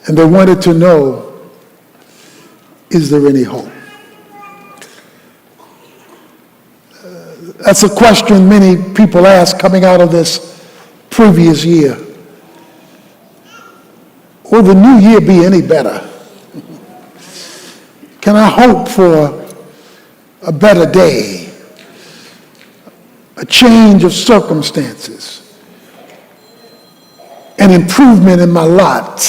And they wanted to know, is there any hope? That's a question many people ask coming out of this previous year. Will the new year be any better? Can I hope for a better day, a change of circumstances, an improvement in my lot,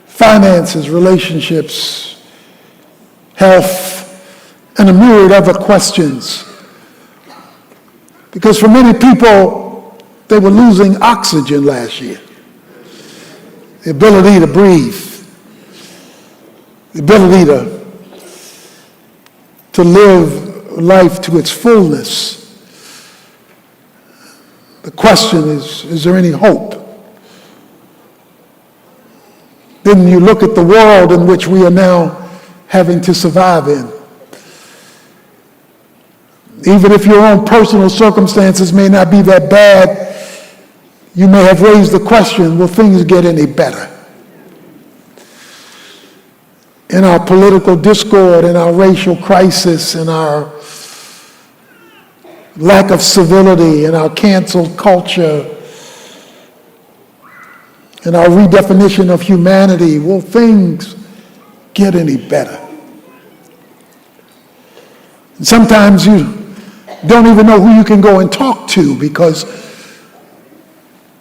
finances, relationships, health, and a myriad other questions? Because for many people, they were losing oxygen last year. The ability to breathe, the ability to live life to its fullness. The question is there any hope? Then you look at the world in which we are now having to survive in. Even if your own personal circumstances may not be that bad, you may have raised the question, will things get any better? In our political discord, in our racial crisis, in our lack of civility, in our canceled culture, in our redefinition of humanity, will things get any better? And sometimes you don't even know who you can go and talk to because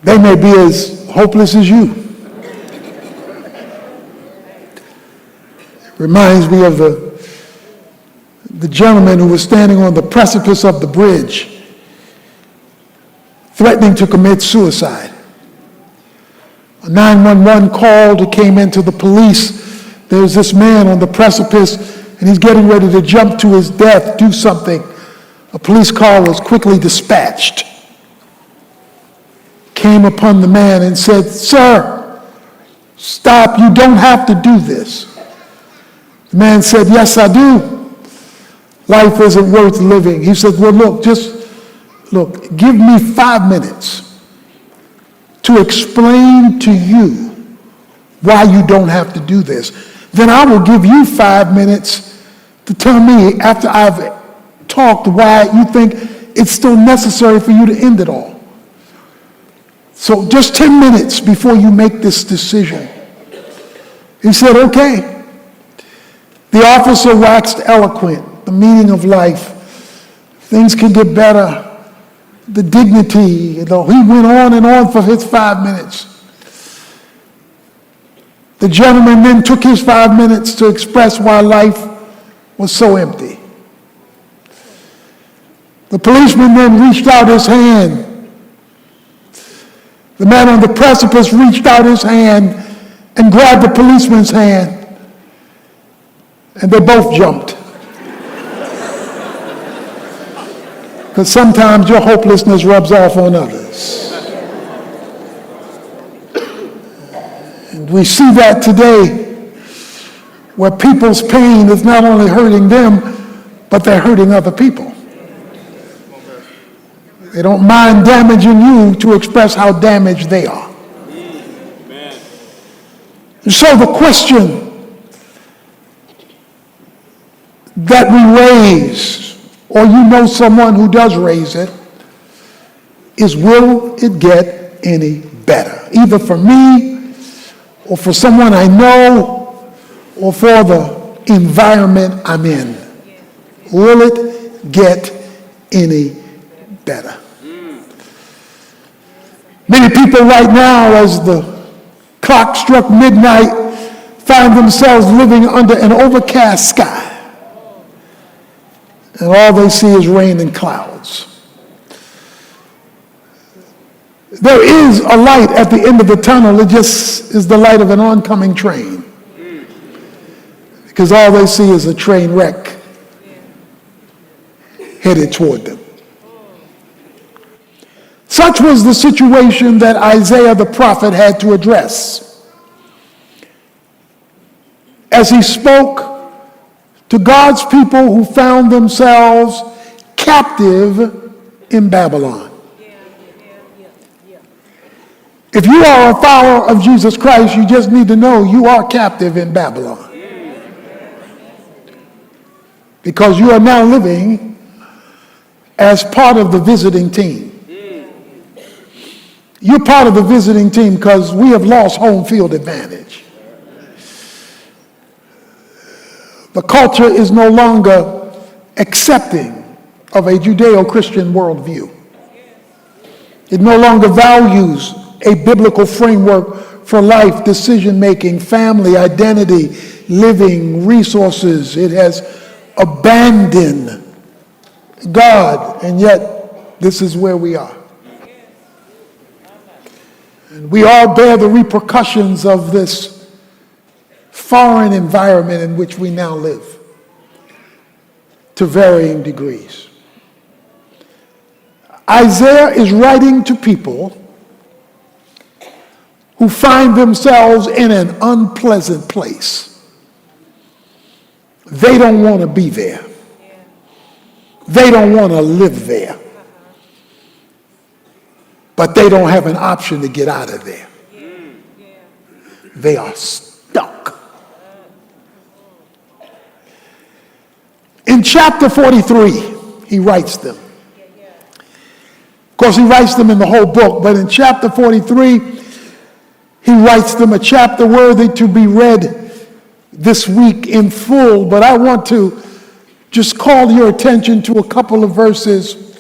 they may be as hopeless as you. It reminds me of the gentleman who was standing on the precipice of the bridge, threatening to commit suicide. A 911 call came into the police. There's this man on the precipice, and he's getting ready to jump to his death, do something. A police car was quickly dispatched, came upon the man and said, "Sir, stop, you don't have to do this." The man said, "Yes, I do. Life isn't worth living." He said, "Well, look, give me 5 minutes to explain to you why you don't have to do this. Then I will give you 5 minutes to tell me, after I've talked, why you think it's still necessary for you to end it all. So just 10 minutes before you make this decision." He said, "Okay." The officer waxed eloquent, the meaning of life. Things can get better. The dignity, he went on and on for his 5 minutes. The gentleman then took his 5 minutes to express why life was so empty. The policeman then reached out his hand. The man on the precipice reached out his hand and grabbed the policeman's hand, and they both jumped. Because sometimes your hopelessness rubs off on others. And we see that today, where people's pain is not only hurting them, but they're hurting other people. They don't mind damaging you to express how damaged they are. And so the question that we raise, or you know someone who does raise it, is will it get any better? Either for me, or for someone I know, or for the environment I'm in. Will it get any better? Many people right now, as the clock struck midnight, find themselves living under an overcast sky. And all they see is rain and clouds. There is a light at the end of the tunnel. It just is the light of an oncoming train. Because all they see is a train wreck headed toward them. Such was the situation that Isaiah the prophet had to address as he spoke to God's people who found themselves captive in Babylon. If you are a follower of Jesus Christ, you just need to know you are captive in Babylon. Because you are now living as part of the visiting team. You're part of the visiting team because we have lost home field advantage. The culture is no longer accepting of a Judeo-Christian worldview. It no longer values a biblical framework for life, decision-making, family, identity, living, resources. It has abandoned God, and yet this is where we are. And we all bear the repercussions of this foreign environment in which we now live to varying degrees. Isaiah is writing to people who find themselves in an unpleasant place. They don't want to be there. They don't want to live there. But they don't have an option to get out of there. They are stuck. In chapter 43, he writes them. Of course, he writes them in the whole book, but in chapter 43, he writes them a chapter worthy to be read this week in full, but I want to just call your attention to a couple of verses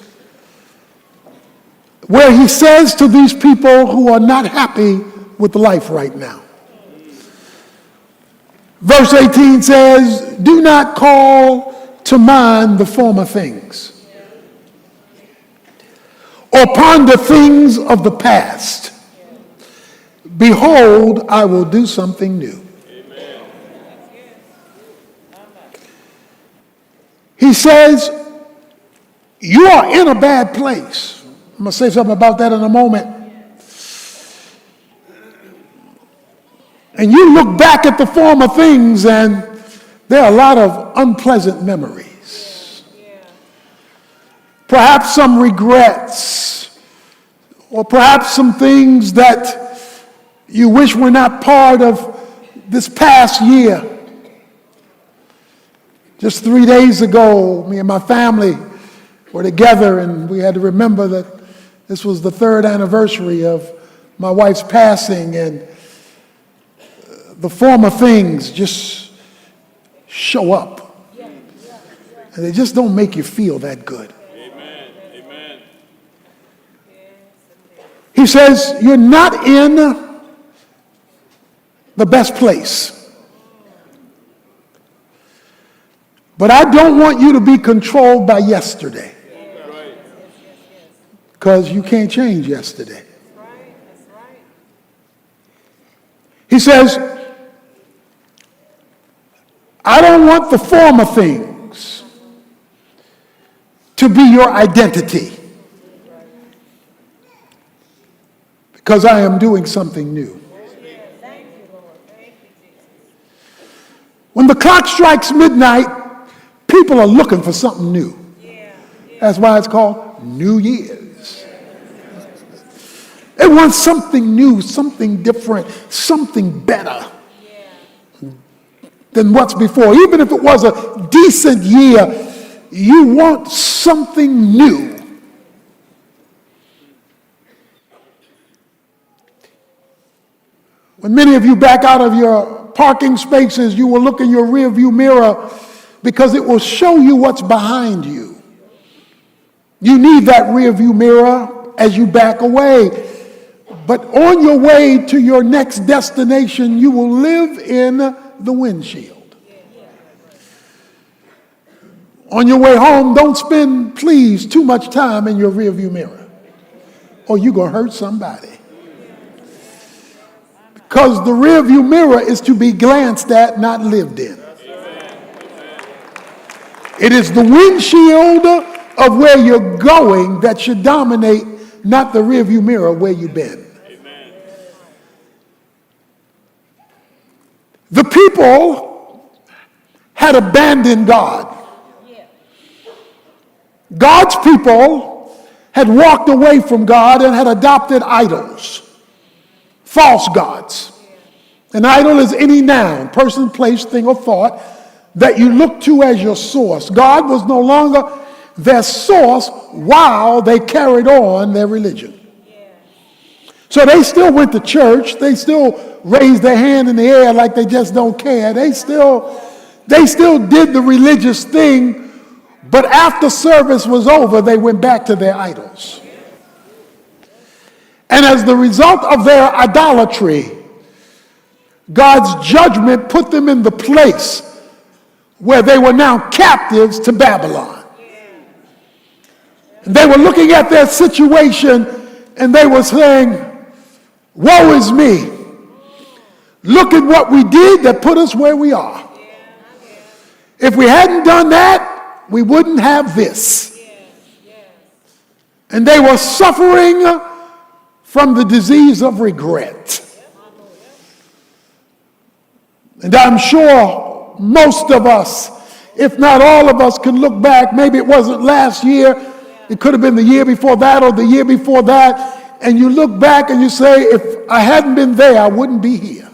where he says to these people who are not happy with life right now. Verse 18 says, "Do not call to mind the former things, or ponder things of the past. Behold, I will do something new." He says, you are in a bad place. I'm going to say something about that in a moment. And you look back at the former things, and there are a lot of unpleasant memories. Perhaps some regrets, or perhaps some things that you wish were not part of this past year. Just 3 days ago, me and my family were together, and we had to remember that this was the 3rd anniversary of my wife's passing, and the former things just show up. And they just don't make you feel that good. Amen. Amen. He says, you're not in the best place. But I don't want you to be controlled by yesterday. Because you can't change yesterday. He says, I don't want the former things to be your identity. Because I am doing something new. When the clock strikes midnight, people are looking for something new. That's why it's called New Year's. They want something new, something different, something better than what's before. Even if it was a decent year, you want something new. When many of you back out of your parking spaces, you will look in your rearview mirror because it will show you what's behind you. You need that rearview mirror as you back away. But on your way to your next destination, you will live in the windshield. On your way home, don't spend, please, too much time in your rearview mirror, or you're going to hurt somebody. Because the rearview mirror is to be glanced at, not lived in. It is the windshield of where you're going that should dominate, not the rearview mirror where you've been. The people had abandoned God. God's people had walked away from God and had adopted idols. false gods. An idol is any noun, person, place, thing, or thought that you look to as your source. God was no longer their source while they carried on their religion. So they still went to church. They still raised their hand in the air like they just don't care. They still did the religious thing, but after service was over, they went back to their idols. And as the result of their idolatry, God's judgment put them in the place where they were now captives to Babylon. And they were looking at their situation and they were saying, woe is me. Look at what we did that put us where we are. If we hadn't done that, we wouldn't have this. And they were suffering from the disease of regret. And I'm sure most of us, if not all of us, can look back. Maybe it wasn't last year. It could have been the year before that or the year before that. And you look back and you say, if I hadn't been there, I wouldn't be here.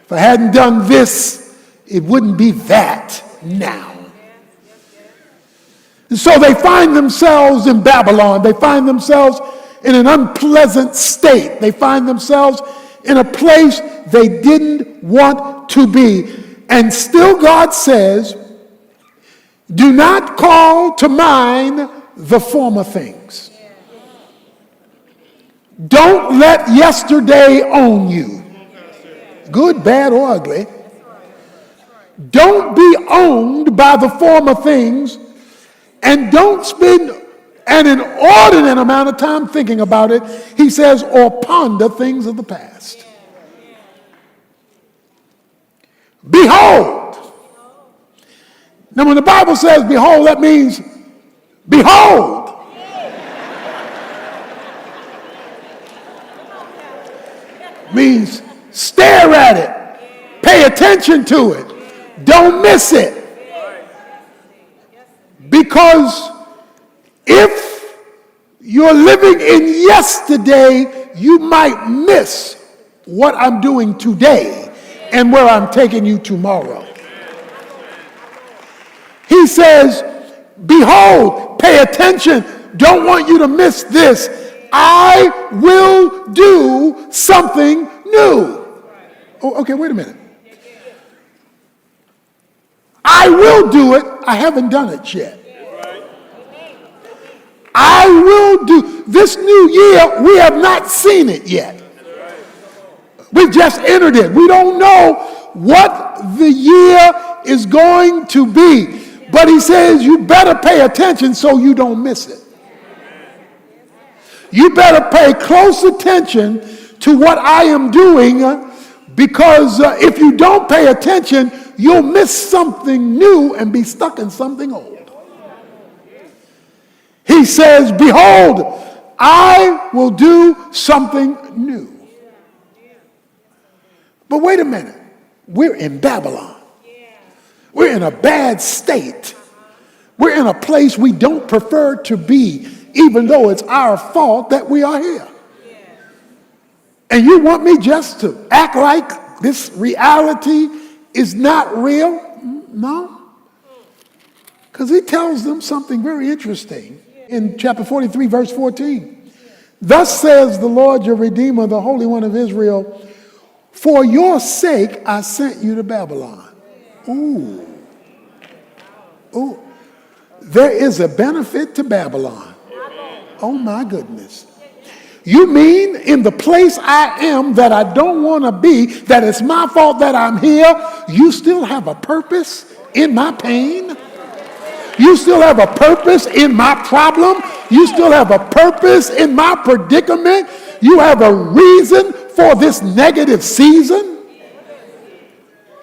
If I hadn't done this, it wouldn't be that now. And so they find themselves in Babylon. They find themselves in an unpleasant state. They find themselves in a place they didn't want to be. And still God says, do not call to mind the former things. Don't let yesterday own you. Good, bad, or ugly. Don't be owned by the former things, and don't spend an inordinate amount of time thinking about it, he says, or ponder things of the past. Behold. Now when the Bible says behold, that means behold. Means stare at it. Pay attention to it. Don't miss it. Because if you're living in yesterday, you might miss what I'm doing today and where I'm taking you tomorrow. He says, behold, pay attention. Don't want you to miss this. I will do something new. Oh, okay, wait a minute. I will do it. I haven't done it yet. I will do this new year. We have not seen it yet. We've just entered it. We don't know what the year is going to be. But he says you better pay attention so you don't miss it. You better pay close attention to what I am doing, because if you don't pay attention, you'll miss something new and be stuck in something old. He says, behold, I will do something new. But wait a minute. We're in Babylon. We're in a bad state. We're in a place we don't prefer to be, even though it's our fault that we are here. And you want me just to act like this reality is not real? No. Because he tells them something very interesting in chapter 43, verse 14. Thus says the Lord your Redeemer, the Holy One of Israel, for your sake I sent you to Babylon. Ooh. Ooh. There is a benefit to Babylon. Oh my goodness. You mean in the place I am that I don't want to be, that it's my fault that I'm here, you still have a purpose in my pain? You still have a purpose in my problem? You still have a purpose in my predicament? You have a reason for this negative season?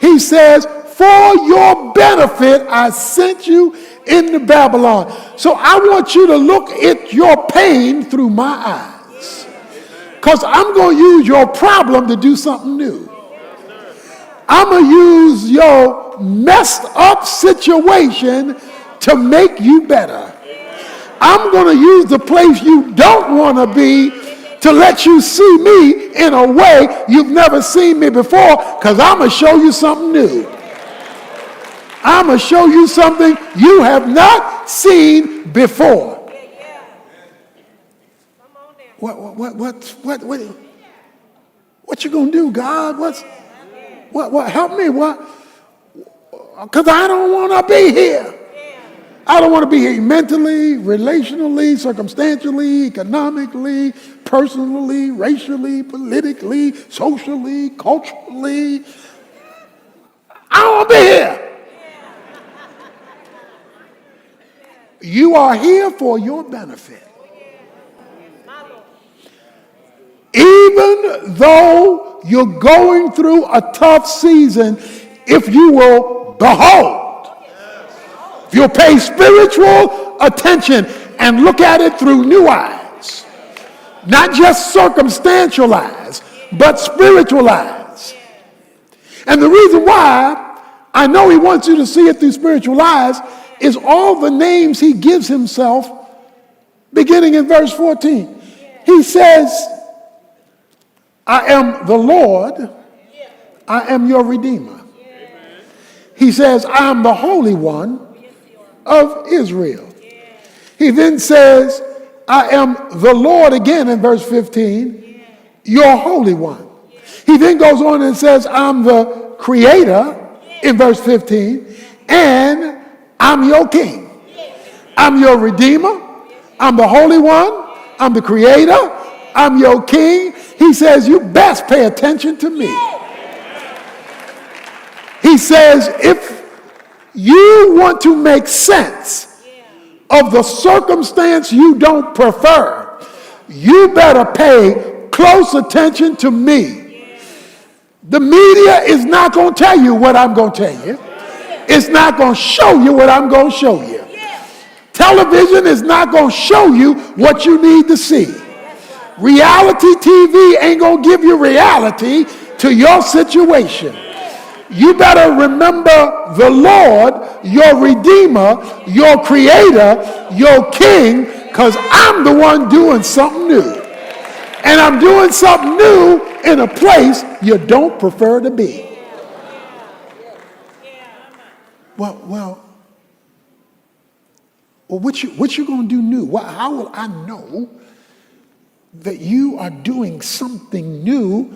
He says, for your benefit, I sent you into Babylon. So I want you to look at your pain through my eyes. Because I'm going to use your problem to do something new. I'm going to use your messed up situation to make you better. I'm going to use the place you don't want to be to let you see me in a way you've never seen me before, because I'm going to show you something new. I'm going to show you something you have not seen before. What you going to do, God? What help me? What? Because I don't want to be here. I don't want to be here mentally, relationally, circumstantially, economically, personally, racially, politically, socially, culturally. I don't want to be here. You are here for your benefit. Even though you're going through a tough season, if you will behold, if you'll pay spiritual attention and look at it through new eyes, not just circumstantial eyes, but spiritual eyes. And the reason why I know he wants you to see it through spiritual eyes is all the names he gives himself beginning in verse 14. He says, I am the Lord, I am your Redeemer. He says, I am the Holy One of Israel. He then says, I am the Lord again in verse 15, your Holy One. He then goes on and says, I'm the Creator in verse 15, and I'm your King. I'm your Redeemer. I'm the Holy One. I'm the Creator. I'm your King. He says, you best pay attention to me. He says, if you want to make sense of the circumstance you don't prefer, you better pay close attention to me. The media is not going to tell you what I'm going to tell you. It's not going to show you what I'm going to show you. Television is not going to show you what you need to see. Reality TV ain't going to give you reality to your situation. You better remember the Lord, your Redeemer, your Creator, your King, because I'm the one doing something new. And I'm doing something new in a place you don't prefer to be. Well, what you going to do new? How will I know that you are doing something new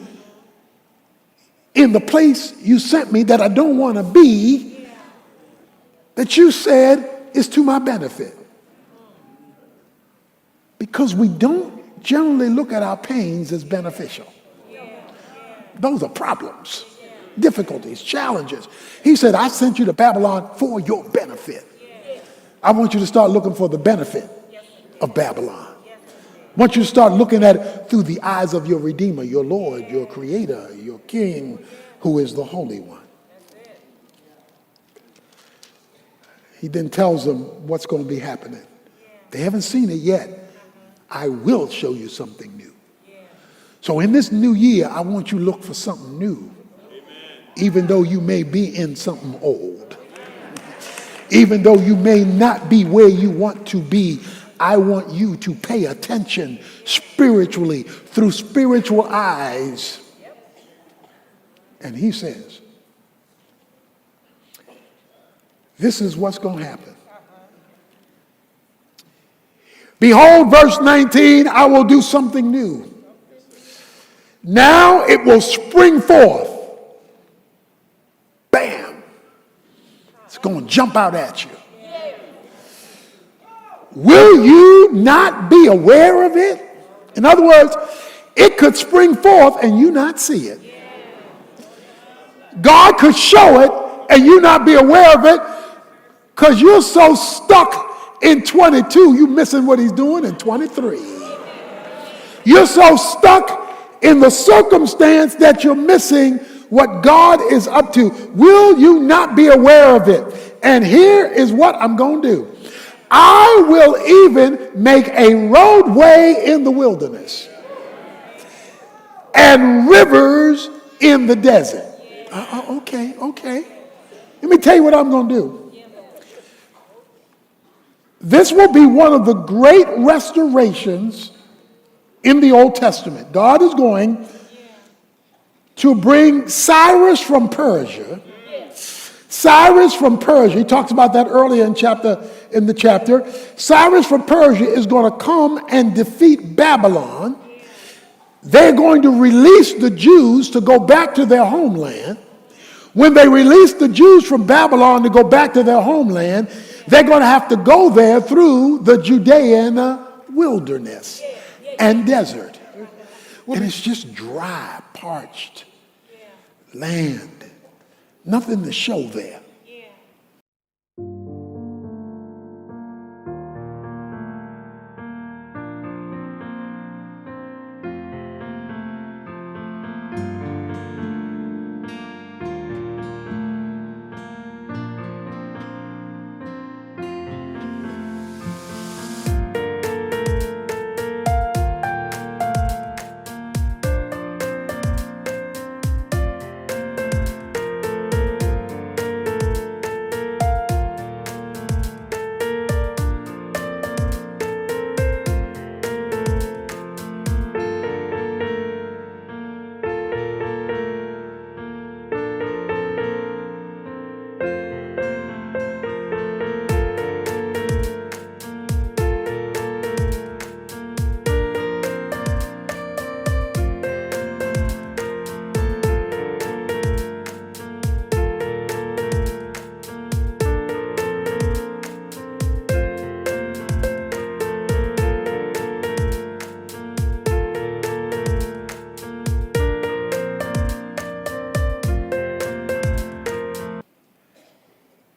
in the place you sent me that I don't want to be, that you said is to my benefit? Because we don't generally look at our pains as beneficial. Those are problems, difficulties, challenges. He said, I sent you to Babylon for your benefit. I want you to start looking for the benefit of Babylon. I want you to start looking at it through the eyes of your Redeemer, your Lord, your Creator, your King, who is the Holy One. He then tells them what's going to be happening. They haven't seen it yet. I will show you something new. So in this new year, I want you to look for something new. Even though you may be in something old. Even though you may not be where you want to be, I want you to pay attention spiritually through spiritual eyes. And he says, this is what's going to happen. Behold, verse 19, I will do something new. Now it will spring forth. Bam. It's going to jump out at you. Will you not be aware of it? In other words, it could spring forth and you not see it. God could show it and you not be aware of it because you're so stuck in 22, you're missing what he's doing in 23. You're so stuck in the circumstance that you're missing what God is up to. Will you not be aware of it? And here is what I'm going to do. I will even make a roadway in the wilderness and rivers in the desert. Okay. Let me tell you what I'm going to do. This will be one of the great restorations in the Old Testament. God is going to bring Cyrus from Persia. Cyrus from Persia, he talks about that earlier in the chapter. Cyrus from Persia is going to come and defeat Babylon. They're going to release the Jews to go back to their homeland. When they release the Jews from Babylon to go back to their homeland, they're going to have to go there through the Judean wilderness and desert. And it's just dry, parched land. Nothing to show there.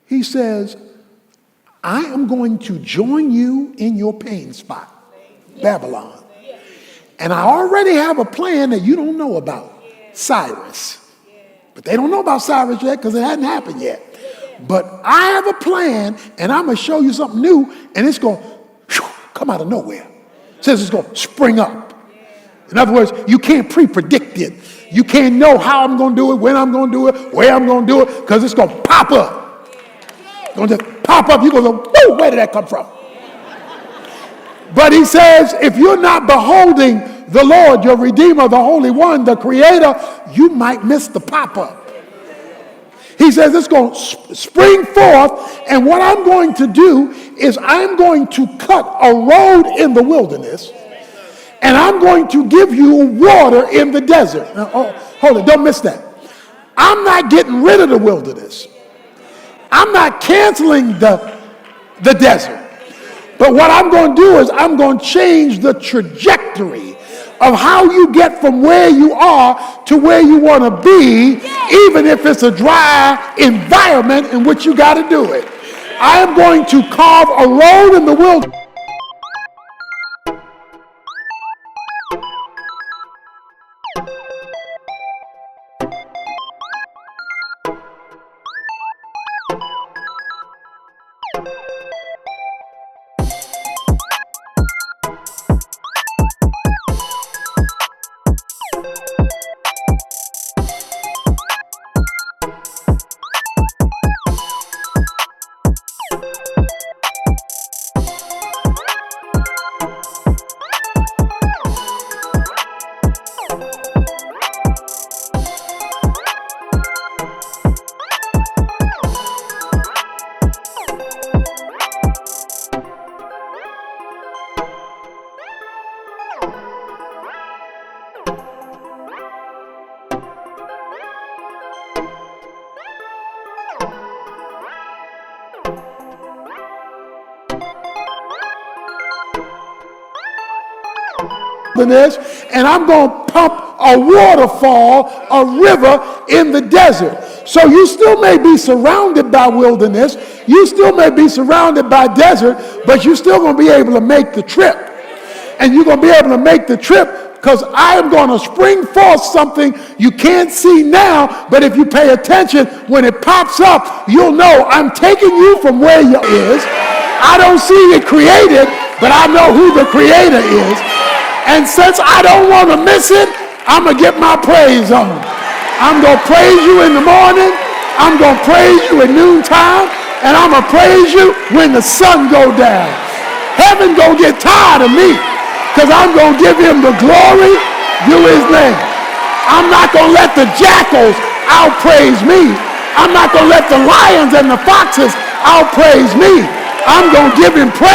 He says, I am going to join you in your pain spot, Babylon. And I already have a plan that you don't know about, Cyrus. But they don't know about Cyrus yet because it hadn't happened yet. But I have a plan, and I'm going to show you something new, and it's going to come out of nowhere. It says it's going to spring up. In other words, you can't pre-predict it. You can't know how I'm going to do it, when I'm going to do it, where I'm going to do it, because it's going to pop up. It's going to just pop up. You're going to go, whoa, where did that come from? But he says, if you're not beholding the Lord, your Redeemer, the Holy One, the Creator, you might miss the pop-up. He says it's going to spring forth, and what I'm going to do is I'm going to cut a road in the wilderness, and I'm going to give you water in the desert. Now, hold it, don't miss that. I'm not getting rid of the wilderness. I'm not canceling the desert. But what I'm going to do is I'm going to change the trajectory of how you get from where you are to where you want to be, even if it's a dry environment in which you got to do it. I am going to carve a road in the wilderness. And I'm going to pump a waterfall, a river in the desert. So you still may be surrounded by wilderness, you still may be surrounded by desert, but you're still going to be able to make the trip. And you're going to be able to make the trip because I am going to spring forth something you can't see now, but if you pay attention, when it pops up, you'll know I'm taking you from where you is. I don't see it created, but I know who the creator is. And since I don't want to miss it, I'm going to get my praise on. I'm going to praise you in the morning. I'm going to praise you at noontime. And I'm going to praise you when the sun go down. Heaven going to get tired of me because I'm going to give him the glory due his name. I'm not going to let the jackals outpraise me. I'm not going to let the lions and the foxes outpraise me. I'm going to give him praise.